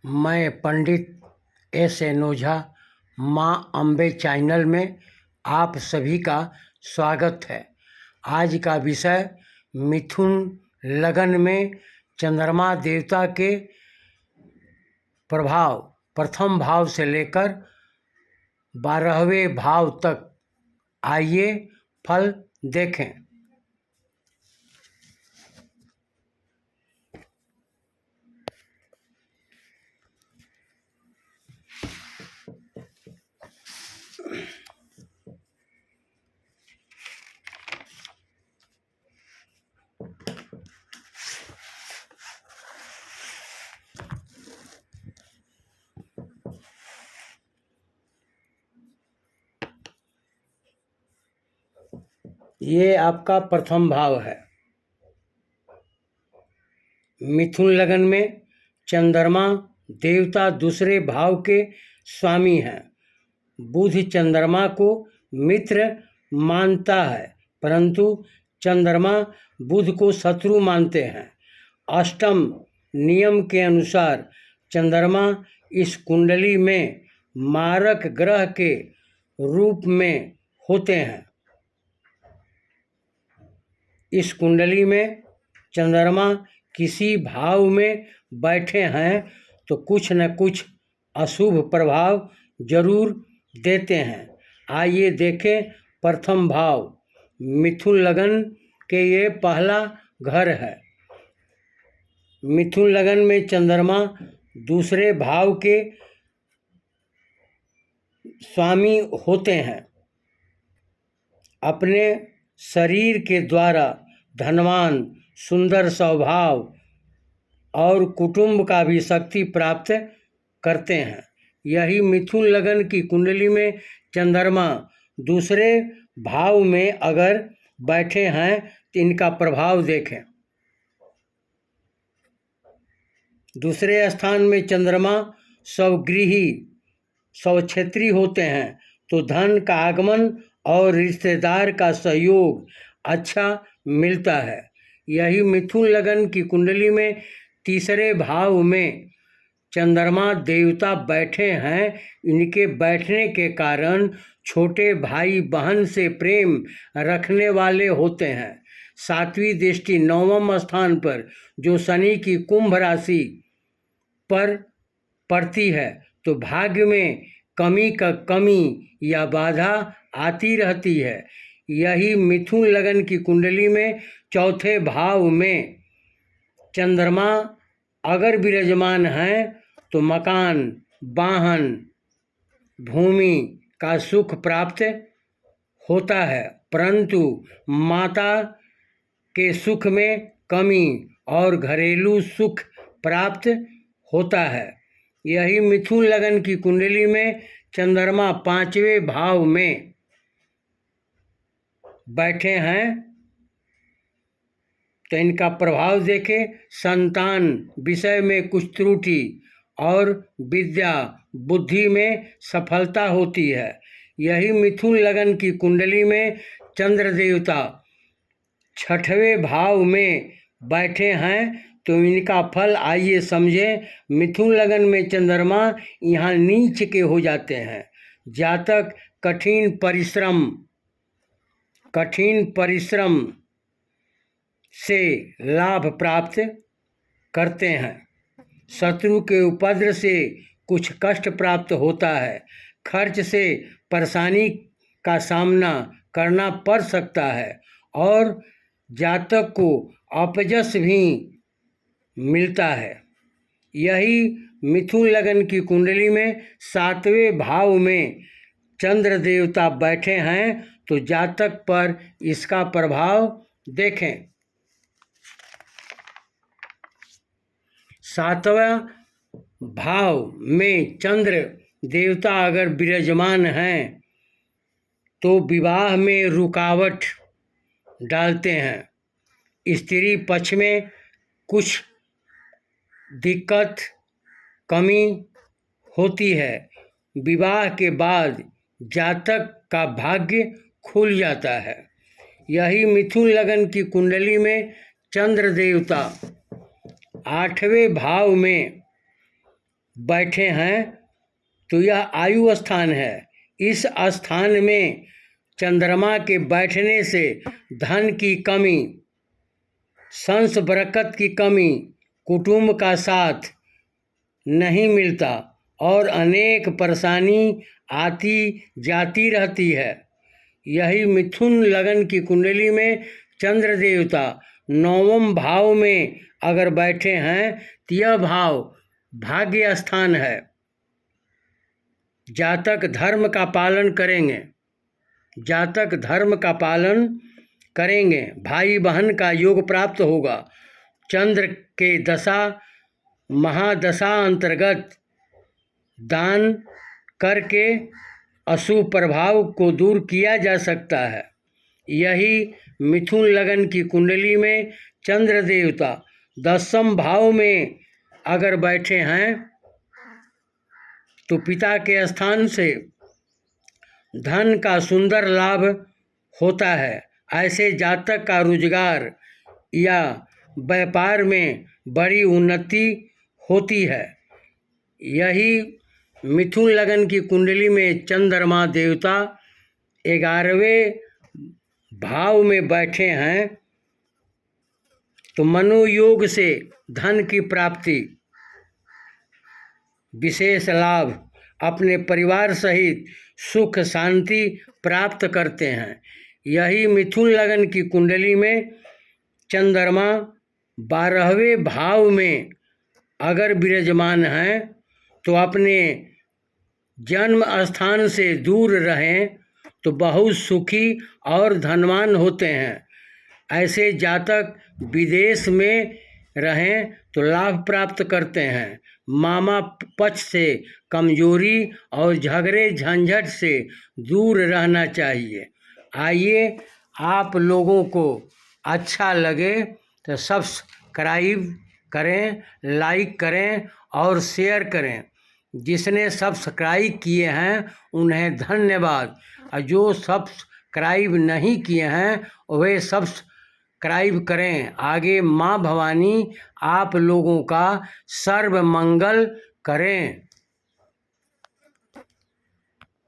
मैं पंडित एस ओझा माँ अम्बे चैनल में आप सभी का स्वागत है। आज का विषय मिथुन लगन में चंद्रमा देवता के प्रभाव प्रथम भाव से लेकर 12वें भाव तक। आइए फल देखें। ये आपका प्रथम भाव है। मिथुन लगन में चंद्रमा देवता दूसरे भाव के स्वामी हैं। बुध चंद्रमा को मित्र मानता है, परंतु चंद्रमा बुध को शत्रु मानते हैं। अष्टम नियम के अनुसार चंद्रमा इस कुंडली में मारक ग्रह के रूप में होते हैं। इस कुंडली में चंद्रमा किसी भाव में बैठे हैं तो कुछ न कुछ अशुभ प्रभाव जरूर देते हैं। आइए देखें प्रथम भाव। मिथुन लगन के ये पहला घर है। मिथुन लगन में चंद्रमा दूसरे भाव के स्वामी होते हैं। अपने शरीर के द्वारा धनवान, सुंदर स्वभाव और कुटुंब का भी शक्ति प्राप्त करते हैं। यही मिथुन लगन की कुंडली में चंद्रमा दूसरे भाव में अगर बैठे हैं तो इनका प्रभाव देखें। दूसरे स्थान में चंद्रमा स्वगृही स्वक्षेत्री होते हैं तो धन का आगमन और रिश्तेदार का सहयोग अच्छा मिलता है। यही मिथुन लगन की कुंडली में तीसरे भाव में चंद्रमा देवता बैठे हैं। इनके बैठने के कारण छोटे भाई बहन से प्रेम रखने वाले होते हैं। सातवीं दृष्टि नवम स्थान पर जो शनि की कुंभ राशि पर पड़ती है तो भाग्य में कमी या बाधा आती रहती है। यही मिथुन लगन की कुंडली में चौथे भाव में चंद्रमा अगर विराजमान है तो मकान, वाहन, भूमि का सुख प्राप्त होता है, परंतु माता के सुख में कमी और घरेलू सुख प्राप्त होता है। यही मिथुन लगन की कुंडली में चंद्रमा पांचवें भाव में बैठे हैं तो इनका प्रभाव देखें। संतान विषय में कुछ त्रुटि और विद्या बुद्धि में सफलता होती है। यही मिथुन लगन की कुंडली में चंद्र देवता छठवें भाव में बैठे हैं तो इनका फल आइए समझें। मिथुन लगन में चंद्रमा यहाँ नीच के हो जाते हैं। जातक कठिन परिश्रम से लाभ प्राप्त करते हैं। शत्रु के उपद्रव से कुछ कष्ट प्राप्त होता है। खर्च से परेशानी का सामना करना पड़ सकता है और जातक को अपयश भी मिलता है। यही मिथुन लगन की कुंडली में सातवें भाव में चंद्र देवता बैठे हैं तो जातक पर इसका प्रभाव देखें। सातवां भाव में चंद्र देवता अगर विराजमान हैं तो विवाह में रुकावट डालते हैं। स्त्री पक्ष में कुछ दिक्कत कमी होती है। विवाह के बाद जातक का भाग्य खुल जाता है। यही मिथुन लगन की कुंडली में चंद्र देवता आठवें भाव में बैठे हैं तो यह आयु स्थान है। इस स्थान में चंद्रमा के बैठने से धन की कमी, संस बरकत की कमी, कुटुंब का साथ नहीं मिलता और अनेक परेशानी आती जाती रहती है। यही मिथुन लगन की कुंडली में चंद्र देवता 9वें भाव में अगर बैठे हैं तो यह भाव भाग्य स्थान है। जातक धर्म का पालन करेंगे, जातक धर्म का पालन करेंगे, भाई बहन का योग प्राप्त होगा। चंद्र के दशा महादशा अंतर्गत दान करके अशुभ प्रभाव को दूर किया जा सकता है। यही मिथुन लगन की कुंडली में चंद्र देवता 10वें भाव में अगर बैठे हैं तो पिता के स्थान से धन का सुंदर लाभ होता है। ऐसे जातक का रोजगार या व्यापार में बड़ी उन्नति होती है। यही मिथुन लगन की कुंडली में चंद्रमा देवता 11वें भाव में बैठे हैं तो मनोयोग से धन की प्राप्ति, विशेष लाभ, अपने परिवार सहित सुख शांति प्राप्त करते हैं। यही मिथुन लगन की कुंडली में चंद्रमा 12वें भाव में अगर विराजमान हैं तो अपने जन्म स्थान से दूर रहें तो बहुत सुखी और धनवान होते हैं। ऐसे जातक विदेश में रहें तो लाभ प्राप्त करते हैं। मामा पक्ष से कमजोरी और झगड़े झंझट से दूर रहना चाहिए। आइए आप लोगों को अच्छा लगे तो सब्सक्राइब करें, लाइक करें और शेयर करें। जिसने सब्सक्राइब किए हैं उन्हें धन्यवाद, और जो सब्सक्राइब नहीं किए हैं वे सब्सक्राइब करें। आगे माँ भवानी आप लोगों का सर्व मंगल करें।